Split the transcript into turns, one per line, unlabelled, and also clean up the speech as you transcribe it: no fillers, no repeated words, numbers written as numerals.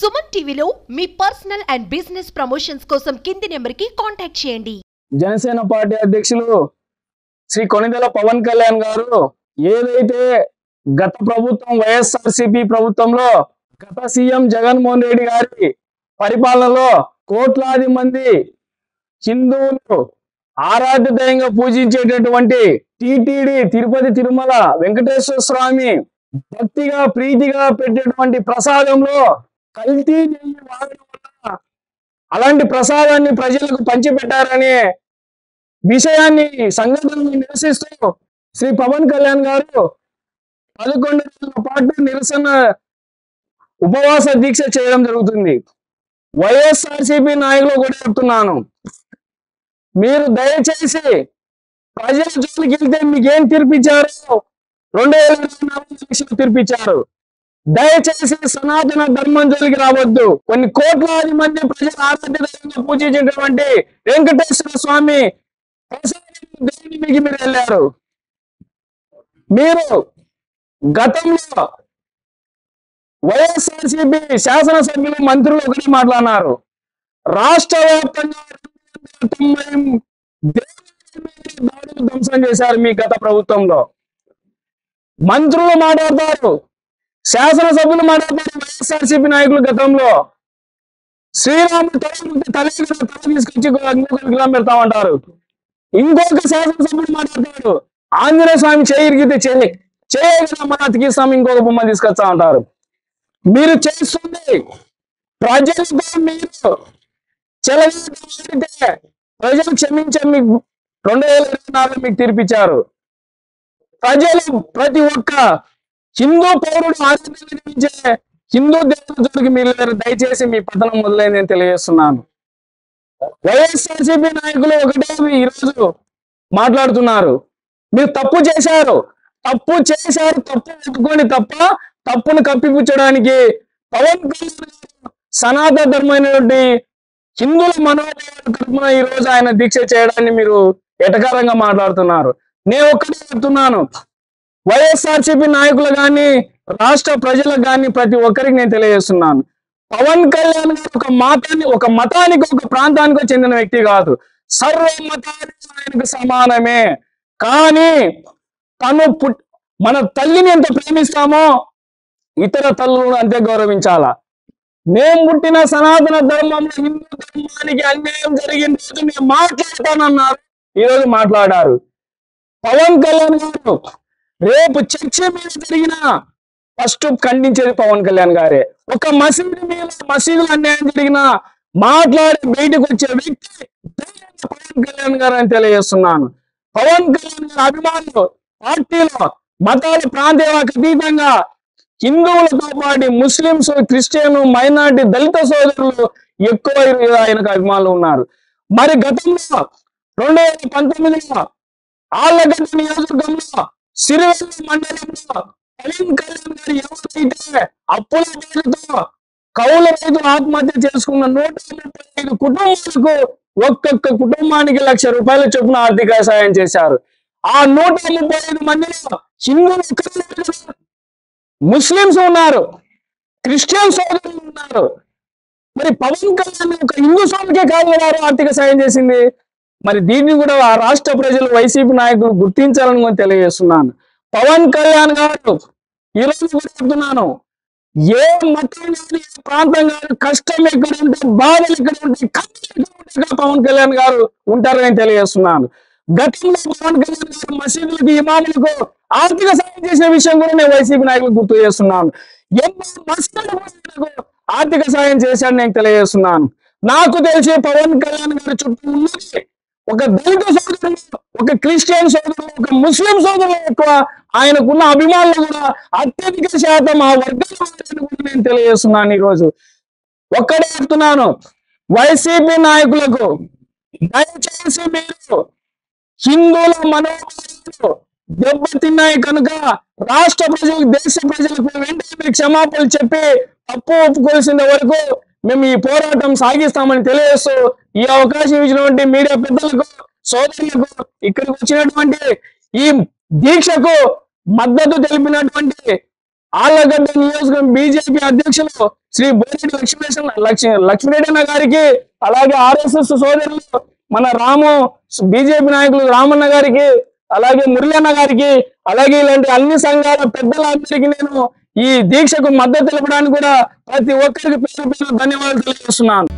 సుమన్ టీవీలో మీ personal and business promotions కోసం కింది నెంబర్కి కాంటాక్ట్ చేయండి.
జనసేన పార్టీ అధ్యక్షులు శ్రీ కొణిదెల పవన్ కళ్యాణ్ గారు ఏదైతే గత ప్రభుత్వం వైఎస్ఆర్సీపీ ప్రభుత్వంలో గత సీఎం జగన్మోహన్ రెడ్డి గారి పరిపాలనలో కోట్లాది మంది హిందువులు ఆరాధ్య దైవంగా పూజించేటటువంటి టీటీడీ తిరుపతి తిరుమల వెంకటేశ్వర స్వామి భక్తిగా ప్రీతిగా పెట్టేటువంటి ప్రసాదంలో కల్తీ నెయ్యి వాడడం వల్ల అలాంటి ప్రసాదాన్ని ప్రజలకు పంచిపెట్టారనే విషయాన్ని సంఘటనను నిరసిస్తూ శ్రీ పవన్ కళ్యాణ్ గారు 11 రోజుల పాటు నిరసన ఉపవాస దీక్ష చేయడం జరుగుతుంది. వైఎస్ఆర్సీపీ నాయకులు కూడా చెప్తున్నాను, మీరు దయచేసి ప్రజల జోలికి వెళ్తే మీకేం తీర్పిచ్చారు? 2024 ఎలక్షన్ తీర్పిచ్చారు. దయచేసి సనాతన ధర్మం జోలికి రావద్దు. కొన్ని కోట్లాది మంది ప్రజల ఆరాధ్యంగా పూజించేటువంటి వెంకటేశ్వర స్వామి ప్రసాదాన్ని మీకు మీరు వెళ్ళారు. మీరు గతంలో వైఎస్ఆర్సీపీ శాసనసభ్యులు మంత్రులు ఒకటి మాట్లాడినారు, రాష్ట్ర వ్యాప్తంగా దాడులు ధ్వంసం చేశారు మీ గత ప్రభుత్వంలో. మంత్రులు మాట్లాడతారు, శాసనసభ్యులు మాట్లాడతారు. వైఎస్ఆర్సీపీ నాయకులు గతంలో శ్రీరాముడు తల తీసుకొచ్చి ఇంకొకరికి పెడతామంటారు. ఇంకొక శాసనసభ్యుడు మాట్లాడతాడు, ఆంజనేయ స్వామి చేయిరిగితే చేయగల మన అతికిస్తాం, ఇంకొక బొమ్మ తీసుకొస్తా ఉంటారు. మీరు చేస్తుంది ప్రజలతో మీరు చెలవితే ప్రజలు క్షమించే మీకు 2024 మీకు తీర్పిచ్చారు. ప్రజలు ప్రతి ఒక్క హిందూ పౌరుడు ఆచరించే హిందూ దేవుడికి మీరు దయచేసి మీ పతనం మొదలైంది అని తెలియజేస్తున్నాను. వైఎస్ఆర్సీపీ నాయకులు ఒకటే ఈరోజు మాట్లాడుతున్నారు, మీరు తప్పు చేశారు, తప్పు ఒప్పుకొని తప్పును కప్పిపుచ్చడానికి పవన్ కళ్యాణ్ సనాతన ధర్మైనటువంటి హిందువుల మనోభావాల తరపున ఈ రోజు ఆయన దీక్ష చేయడాన్ని మీరు ఎటకారంగా మాట్లాడుతున్నారు. నేను ఒక్కటే చెప్తున్నాను, వైఎస్ఆర్సీపీ నాయకులు కానీ రాష్ట్ర ప్రజలకు కానీ ప్రతి ఒక్కరికి నేను తెలియజేస్తున్నాను, పవన్ కళ్యాణ్ గారు ఒక మతానికి ఒక ప్రాంతానికి చెందిన వ్యక్తి కాదు, సర్వ మతానికి ఆయనకు సమానమే. కానీ తను మన తల్లిని ఎంత ప్రేమిస్తామో ఇతర తల్లులను అంతే గౌరవించాలా. నేను పుట్టిన సనాతన ధర్మంలో హిందూ ధర్మానికి అన్యాయం జరిగిన రోజు నేను మాట్లాడతానన్నారు, ఈరోజు మాట్లాడారు. పవన్ కళ్యాణ్ గారు రేపు చర్చ మీద జరిగిన ఫస్ట్ ఖండించేది పవన్ కళ్యాణ్ గారే. ఒక మసీదులో అన్యాయం జరిగినా మాట్లాడి బయటకు వచ్చే వ్యక్తి పవన్ కళ్యాణ్ గారు అని తెలియజేస్తున్నాను. పవన్ కళ్యాణ్ గారి అభిమానులు పార్టీలో మతాల ప్రాంతాలకు అతీతంగా హిందువులతో పాటు ముస్లింస్, క్రిస్టియన్, మైనార్టీ, దళిత సోదరులు ఎక్కువ ఆయనకు అభిమానులు ఉన్నారు. మరి గతంలో 2019లో ఆళ్లగడ్డ నియోజకవర్గంలో సిరివెల్ల మండలంలో పవన్ కళ్యాణ్ గారు ఎవరైతే అప్పుల పేరుతో కౌలు రైతులు ఆత్మహత్య చేసుకున్న 135 కుటుంబాలకు ఒక్కొక్క కుటుంబానికి ₹1,00,000 చొప్పున ఆర్థిక సాయం చేశారు. ఆ 135 మందిలో హిందువులు, ముస్లింస్ ఉన్నారు, క్రిస్టియన్ సోదరులు ఉన్నారు. మరి పవన్ కళ్యాణ్ ఒక హిందూ సోదరుకే కాదు ఆర్థిక సాయం చేసింది. మరి దీన్ని కూడా ఆ రాష్ట్ర ప్రజలు వైసీపీ నాయకులు గుర్తించాలని తెలియజేస్తున్నాను. పవన్ కళ్యాణ్ గారు ఈరోజు కూడా చెప్తున్నాను, ఏ మతం కానీ ప్రాంతం కానీ కష్టం ఎక్కడ ఉంటే బాధలు ఎక్కడ ఉంటే పవన్ కళ్యాణ్ గారు ఉంటారని తెలియజేస్తున్నాను. గతంలో పవన్ కళ్యాణ్ గారు మసీదులకు, ఇమాములకు ఆర్థిక సాయం చేసిన విషయం కూడా నేను వైసీపీ నాయకులకు గుర్తు చేస్తున్నాను. ఎన్నో మసీదులకు ఆర్థిక సాయం చేశాడని నేను తెలియజేస్తున్నాను. నాకు తెలిసి పవన్ కళ్యాణ్ గారి చుట్టూ ఉన్నది ఒక దళిత సోదరులు, ఒక క్రిస్టియన్ సోదరులు, ఒక ముస్లిం సోదరులు ఎక్కువ. ఆయనకున్న అభిమానులు కూడా అత్యధిక శాతం ఆ వర్గాల కూడా నేను తెలియజేస్తున్నాను. ఈరోజు ఒక్కడే చెప్తున్నాను, వైసీపీ నాయకులకు దయచేసి మీరు హిందువుల మనోభావాలు దెబ్బతిన్నాయి కనుక రాష్ట్ర ప్రజలకు, దేశ ప్రజలకు వెంటనే మీరు క్షమాపణలు చెప్పి తప్పు ఒప్పుకోవాల్సిన వరకు మేము ఈ పోరాటం సాగిస్తామని తెలియజేస్తూ ఈ అవకాశం ఇచ్చినటువంటి మీడియా పెద్దలకు, సోదరులకు, ఇక్కడికి వచ్చినటువంటి ఈ దీక్షకు మద్దతు తెలిపినటువంటి ఆళ్లగడ్డ నియోజకవర్గం బీజేపీ అధ్యక్షులు శ్రీ బోరెడ్డి లక్ష్మీరెడ్డి అన్న గారికి, అలాగే ఆర్ఎస్ఎస్ సోదరులు మన బీజేపీ నాయకులు రామన్న గారికి, అలాగే మురళి అన్న గారికి, అలాగే ఇలాంటి అన్ని సంఘాల పెద్దలందరికీ నేను ఈ దీక్షకు మద్దతు తెలపడానికి కూడా ప్రతి ఒక్కరికి పేరు పేరు ధన్యవాదాలు తెలియజేస్తున్నాను.